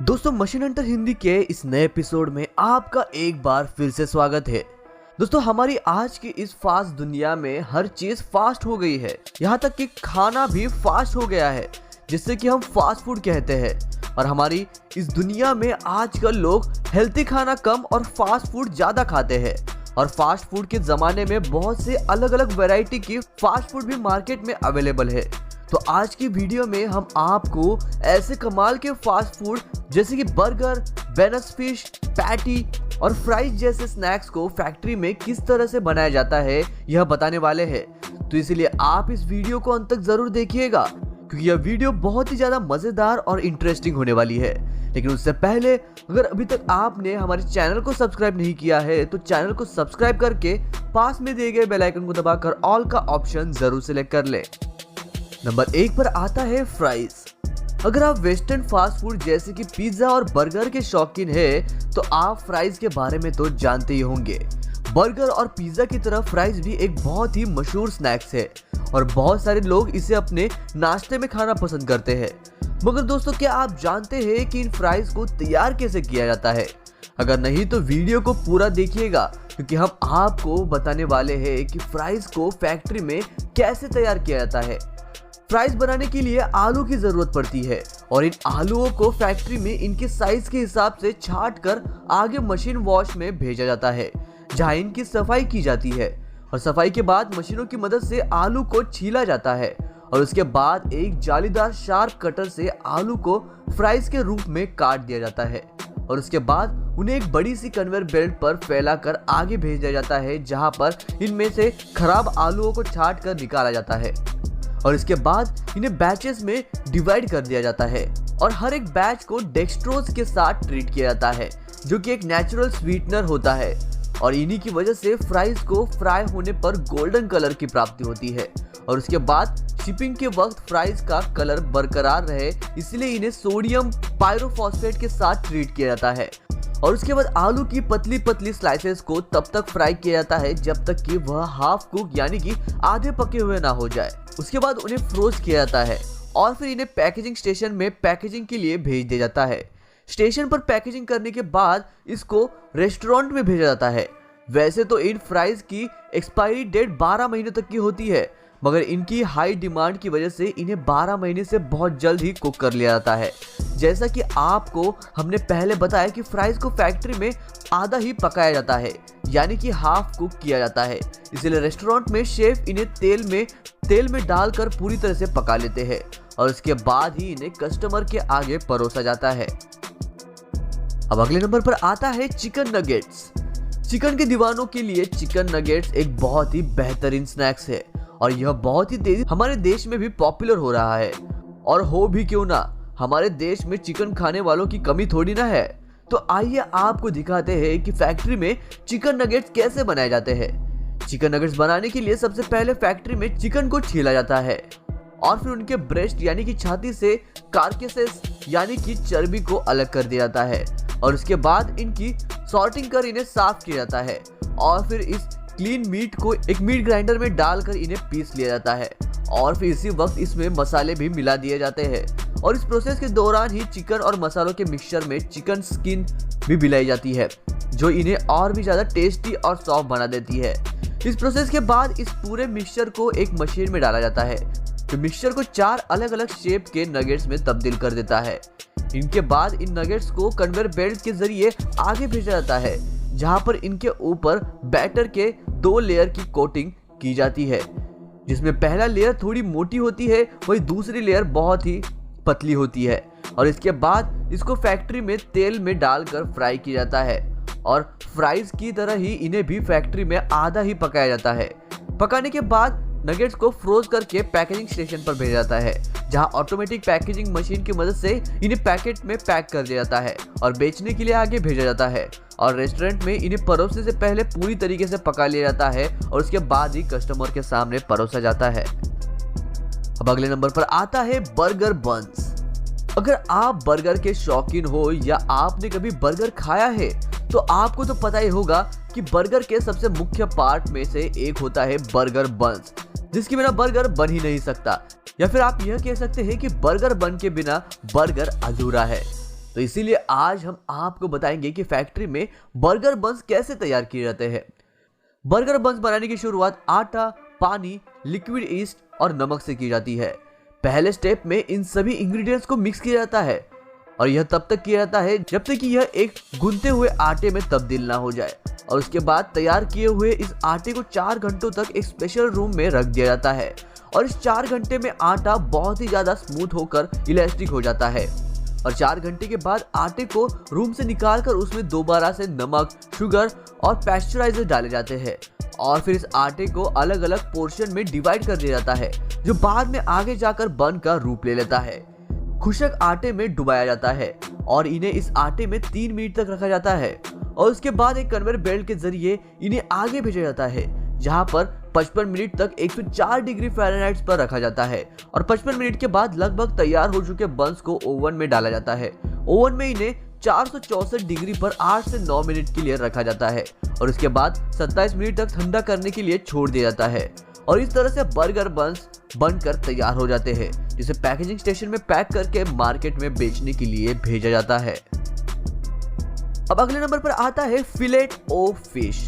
दोस्तों machine Hunter Hindi के इस नए एपिसोड में आपका एक बार फिर से स्वागत है। दोस्तों हमारी आज की इस फास्ट दुनिया में हर चीज फास्ट हो गई है, यहाँ तक कि खाना भी फास्ट हो गया है जिससे कि हम फास्ट फूड कहते हैं। और हमारी इस दुनिया में आजकल लोग हेल्थी खाना कम और फास्ट फूड ज्यादा खाते हैं। और फास्ट फूड के जमाने में बहुत से अलग अलग वैरायटी की फास्ट फूड भी मार्केट में अवेलेबल है। तो आज की वीडियो में हम आपको ऐसे कमाल के फास्ट फूड जैसे कि बर्गर, बेनस फिश, पैटी और फ्राइज जैसे स्नैक्स को फैक्ट्री में किस तरह से बनाया जाता है यह बताने वाले हैं। तो इसलिए आप इस वीडियो को अंत तक जरूर देखिएगा क्योंकि यह वीडियो बहुत ही ज्यादा मजेदार और इंटरेस्टिंग होने वाली है। लेकिन उससे पहले अगर अभी तक आपने हमारे चैनल को सब्सक्राइब नहीं किया है तो चैनल को सब्सक्राइब करके पास में दिए गए बेल आइकन को दबाकर ऑल का ऑप्शन जरूर सिलेक्ट कर ले। नंबर 1 पर आता है फ्राइज। अगर आप वेस्टर्न फास्ट फूड जैसे कि पिज्जा और बर्गर के शौकीन हैं तो आप फ्राइज के बारे में तो जानते ही होंगे। बर्गर और पिज्जा की तरह फ्राइज भी एक बहुत ही मशहूर स्नैक्स है और बहुत सारे लोग इसे अपने नाश्ते में खाना पसंद करते हैं। मगर दोस्तों क्या आप जानते हैं कि इन फ्राइज को तैयार कैसे किया जाता है? अगर नहीं तो वीडियो को पूरा देखिएगा क्योंकि हम आपको बताने वाले हैं कि फ्राइज को फैक्ट्री में कैसे तैयार किया जाता है। फ्राइज बनाने के लिए आलू की जरूरत पड़ती है और इन आलूओं को फैक्ट्री में इनके साइज के हिसाब से छांट कर आगे मशीन वॉश में भेजा जाता है जहां इनकी सफाई की जाती है। और सफाई के बाद मशीनों की मदद से आलू को छीला जाता है और उसके बाद एक जालीदार शार्प कटर से आलू को फ्राइज के रूप में काट दिया जाता है और उसके बाद उन्हें एक बड़ी सी कन्वेयर बेल्ट पर फैलाकर आगे भेज दिया जाता है जहां पर इनमें से खराब आलूओं को छांट कर निकाला जाता है। और इसके बाद इन्हें बैचेस में डिवाइड कर दिया जाता है और हर एक बैच को डेक्सट्रोज के साथ ट्रीट किया जाता है जो कि एक नेचुरल स्वीटनर होता है और इन्हीं की वजह से फ्राइज को फ्राई होने पर गोल्डन कलर की प्राप्ति होती है। और उसके बाद शिपिंग के वक्त फ्राइज का कलर बरकरार रहे इसलिए इन्हें सोडियम पायरोफॉस्फेट के साथ ट्रीट किया जाता है। और उसके बाद आलू की पतली पतली स्लाइसेस को तब तक फ्राई किया जाता है जब तक कि वह हाफ कुक यानी कि आधे पके हुए ना हो जाए। उसके बाद उन्हें फ्रोज किया जाता है और फिर इन्हें पैकेजिंग स्टेशन में पैकेजिंग के लिए भेज दिया जाता है। स्टेशन पर पैकेजिंग करने के बाद इसको रेस्टोरेंट में भेजा जाता है। वैसे तो इन फ्राइज की एक्सपायरी डेट 12 महीने तक की होती है मगर इनकी हाई डिमांड की वजह से इन्हें 12 महीने से बहुत जल्द ही कुक कर लिया जाता है। जैसा कि आपको हमने पहले बताया कि फ्राइज को फैक्ट्री में आधा ही पकाया जाता है यानी कि हाफ कुक किया जाता है, इसलिए रेस्टोरेंट में शेफ इन्हें तेल में डालकर पूरी तरह से पका लेते हैं और उसके बाद ही इन्हें कस्टमर के आगे परोसा जाता है। अब अगले नंबर पर आता है चिकन नगेट्स। चिकन के दीवानों के लिए चिकन नगेट्स एक बहुत ही बेहतरीन स्नैक्स है और यह बहुत ही तेजी हमारे देश में भी पॉपुलर हो रहा है। और हो भी क्यों ना, हमारे देश में चिकन खाने वालों की कमी थोड़ी ना है। तो आइए आपको दिखाते हैं कि फैक्ट्री में चिकन नगेट्स कैसे बनाए जाते हैं। चिकन नगेट्स बनाने के लिए सबसे पहले फैक्ट्री में चिकन को छीला जाता है और फिर उनके ब्रेस्ट यानी कि छाती से कार्केसेस यानी कि चर्बी को अलग कर दिया जाता है और उसके बाद इनकी सॉर्टिंग कर इन्हें साफ किया जाता है और फिर इस क्लीन मीट को एक मीट ग्राइंडर में डालकर इन्हें पीस लिया जाता है और फिर इसी वक्त इसमें मसाले भी मिला दिए जाते हैं। और इस प्रोसेस के दौरान ही चिकन और मसालों के मिक्सचर में चिकन स्किन भी मिलाई जाती है जो इन्हें और भी ज्यादा टेस्टी और सॉफ्ट बना देती है। इस प्रोसेस के बाद इस पूरे मिक्सचर को एक मशीन में डाला जाता है जो मिक्सचर को 4 अलग अलग शेप के नगेट्स में तब्दील कर देता है। इनके बाद इन नगेट्स को कन्वेयर बेल्ट के जरिए आगे भेजा जाता है जहां पर इनके ऊपर बैटर के 2 लेयर की कोटिंग की जाती है जिसमें पहला लेयर थोड़ी मोटी होती है वही दूसरी लेयर बहुत ही पतली होती है। और इसके बाद इसको फैक्ट्री में तेल में डालकर फ्राई किया जाता है और फ्राइज की तरह ही इन्हें भी फैक्ट्री में आधा ही पकाया जाता है। पकाने के बाद नगेट्स को फ्रोज करके पैकेजिंग स्टेशन पर भेजा जाता है जहां ऑटोमेटिक पैकेजिंग मशीन की मदद से इन्हें पैकेट में पैक कर दिया जाता है और बेचने के लिए आगे भेजा जाता है। और रेस्टोरेंट में इन्हें परोसने से पहले पूरी तरीके से पका लिया जाता है और उसके बाद ही कस्टमर के सामने परोसा जाता है। अब अगले नंबर पर आता है बर्गर बन्स। अगर आप बर्गर के शौकीन हो या आपने कभी बर्गर खाया है तो आपको तो पता ही होगा कि बर्गर के सबसे मुख्य पार्ट में से एक होता है बर्गर बन्स जिसके बिना बर्गर बन ही नहीं सकता। या फिर आप यह कह सकते हैं कि बर्गर बन के बिना बर्गर अधूरा है। तो इसीलिए आज हम आपको बताएंगे कि फैक्ट्री में बर्गर बन्स कैसे तैयार किए जाते हैं। बर्गर बन्स बनाने की शुरुआत आटा, पानी, लिक्विड ईस्ट और नमक से की जाती है। पहले स्टेप में इन सभी इंग्रेडिएंट्स को मिक्स किया जाता है और यह तब तक किया जाता है जब तक कि यह एक गूंथे हुए आटे में तब्दील ना हो जाए। और उसके बाद तैयार किए हुए इस आटे को 4 घंटों तक एक स्पेशल रूम में रख दिया जाता है और इस 4 घंटे में आटा बहुत ही ज्यादा स्मूथ होकर इलास्टिक हो जाता है। और 4 घंटे के बाद आटे को रूम से निकालकर उसमें दोबारा से नमक, शुगर और पैस्चराइजर डाले जाते हैं और फिर इस आटे को अलग अलग पोर्शन में डिवाइड कर दिया जाता है, जो बाद में आगे जाकर बन का रूप ले लेता है। खुशक आटे में डुबाया जाता है और इन्हें इस आटे में 3 मिनट तक रखा जाता है और उसके बाद एक कन्वेयर बेल्ट के जरिए इन्हें आगे भेजा जाता है, जहां पर 55 मिनट तक 104 डिग्री फ़ारेनहाइट पर रखा जाता है और 55 मिनट के बाद लगभग तैयार हो चुके बन्स को ओवन में डाला जाता है। ओवन में इन्हें 464 डिग्री पर 8 से 9 मिनट के लिए रखा जाता है और उसके बाद 27 मिनट तक ठंडा करने के लिए छोड़ दिया जाता है और इस तरह से बर्गर बन्स बनकर तैयार हो जाते हैं, जिसे पैकेजिंग स्टेशन में पैक करके मार्केट में बेचने के लिए भेजा जाता है। अब अगले नंबर पर आता है फिलेट ओ फिश।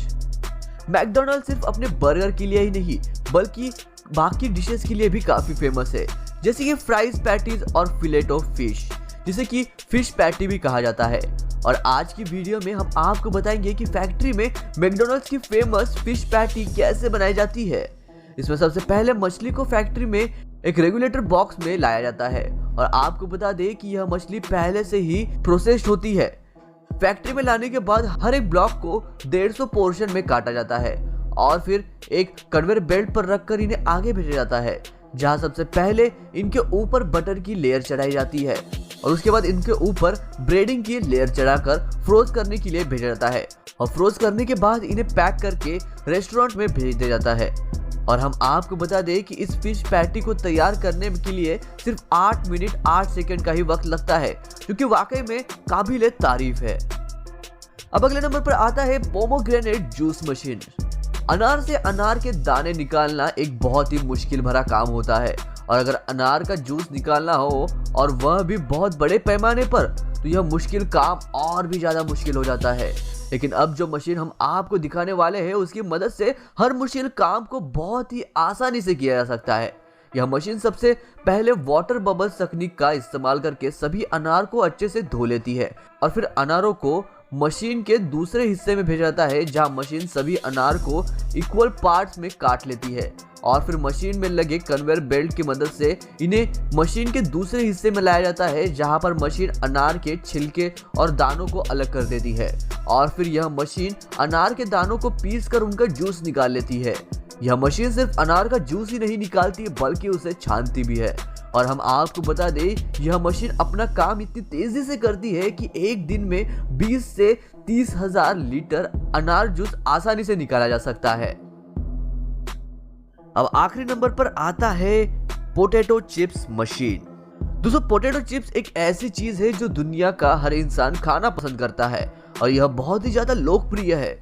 मैकडॉनल्ड सिर्फ अपने बर्गर के लिए ही नहीं बल्कि बाकी डिशेस के लिए भी काफी फेमस है, जैसे कि फ्राइज पैटीज और फिलेट ऑफ फिश, जिसे कि फिश पैटी भी कहा जाता है। और आज की वीडियो में हम आपको बताएंगे कि फैक्ट्री में मैकडॉनल्ड्स की फेमस फिश पैटी कैसे बनाई जाती है। इसमें सबसे पहले मछली को फैक्ट्री में एक रेगुलेटर बॉक्स में लाया जाता है और आपको बता दें कि यह मछली पहले से ही प्रोसेस्ड होती है। फैक्ट्री में लाने के बाद हर एक ब्लॉक को 150 पोर्शन में काटा जाता है और फिर एक कन्वेयर बेल्ट पर रखकर इन्हें आगे भेजा जाता है, जहां सबसे पहले इनके ऊपर बटर की लेयर चढ़ाई जाती है और उसके बाद इनके ऊपर ब्रेडिंग की लेयर चढ़ाकर फ्रोज करने के लिए भेजा जाता है और फ्रोज करने के बाद इन्हें पैक करके रेस्टोरेंट में भेज दिया जाता है। और हम आपको बता दें कि इस फिश पैटी को तैयार करने के लिए सिर्फ 8 मिनट 8 सेकंड का ही वक्त लगता है, जो कि वाकई में काबिले तारीफ है। अब अगले नंबर पर आता है पोमोग्रेनेट जूस मशीन। अनार से अनार के दाने निकालना एक बहुत ही मुश्किल भरा काम होता है और अगर अनार का जूस निकालना हो और वह भी बहुत बड़े पैमाने पर, तो यह मुश्किल काम और भी ज्यादा मुश्किल हो जाता है। लेकिन अब जो मशीन हम आपको दिखाने वाले हैं उसकी मदद से हर मुश्किल काम को बहुत ही आसानी से किया जा सकता है। यह मशीन सबसे पहले वाटर बबल्स तकनीक का इस्तेमाल करके सभी अनार को अच्छे से धो लेती है और फिर अनारों को मशीन के दूसरे हिस्से में भेजा जाता है, जहां मशीन सभी अनार को इक्वल पार्ट्स में काट लेती है और फिर मशीन में लगे कन्वेयर बेल्ट की मदद से इन्हें मशीन के दूसरे हिस्से में लाया जाता है, जहां पर मशीन अनार के छिलके और दानों को अलग कर देती है और फिर यह मशीन अनार के दानों को पीस कर उनका जूस निकाल लेती है। यह मशीन सिर्फ अनार का जूस ही नहीं निकालती बल्कि उसे छानती भी है और हम आपको बता दें यह मशीन अपना काम इतनी तेजी से करती है कि एक दिन में 20 से 30 हजार लीटर अनार जूस आसानी से निकाला जा सकता है। अब आखिरी नंबर पर आता है पोटैटो चिप्स मशीन। दोस्तों, पोटैटो चिप्स एक ऐसी चीज है जो दुनिया का हर इंसान खाना पसंद करता है और यह बहुत ही ज्यादा लोकप्रिय है।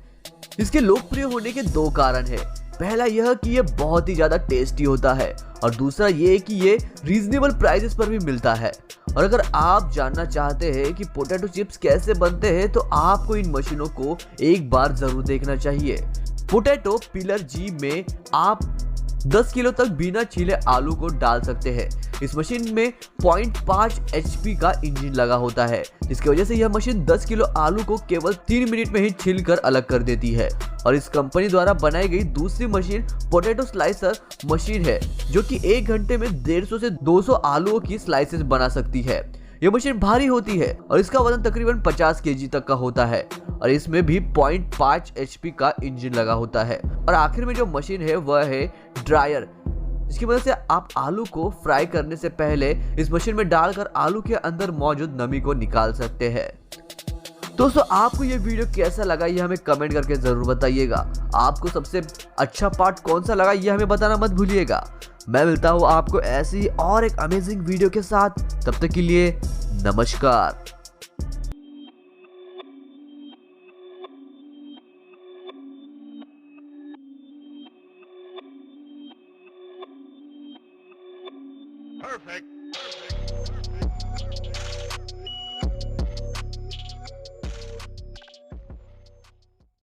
इसके लोकप्रिय होने के 2 कारण है। पहला यह कि यह बहुत ही ज्यादा टेस्टी होता है और दूसरा ये कि ये रीजनेबल प्राइसेस पर भी मिलता है। और अगर आप जानना चाहते हैं कि पोटैटो चिप्स कैसे बनते हैं तो आपको इन मशीनों को एक बार जरूर देखना चाहिए। पोटैटो पिलर जी में आप 10 किलो तक बिना छीले आलू को डाल सकते हैं। इस मशीन में 0.5 HP का इंजन लगा होता है, जिसकी वजह से यह मशीन 10 किलो आलू को केवल 3 मिनट में ही छीलकर अलग कर देती है। और इस कंपनी द्वारा बनाई गई दूसरी मशीन पोटैटो स्लाइसर मशीन है, जो कि 1 घंटे में 150 से 200 आलूओं की स्लाइसेस बना सकती है। यह मशीन भारी होती है और इसका वजन तकरीबन 50 kg तक का होता है और इसमें भी 0.5 HP का इंजन लगा होता है। और आखिर में जो मशीन है वह है ड्रायर, जिसकी वजह से आप आलू को फ्राई करने से पहले इस मशीन में डालकर आलू के अंदर मौजूद नमी को निकाल सकते हैं। दोस्तों, आपको ये वीडियो कैसा लगा ये हमें कमेंट करके जरूर बताइएगा। आपको सबसे अच्छा पार्ट कौन सा लगा ये हमें बताना मत भूलिएगा। मैं मिलता हूँ आपको ऐसी और एक अमेजिंग वीडियो के साथ, तब तक के लिए नमस्कार।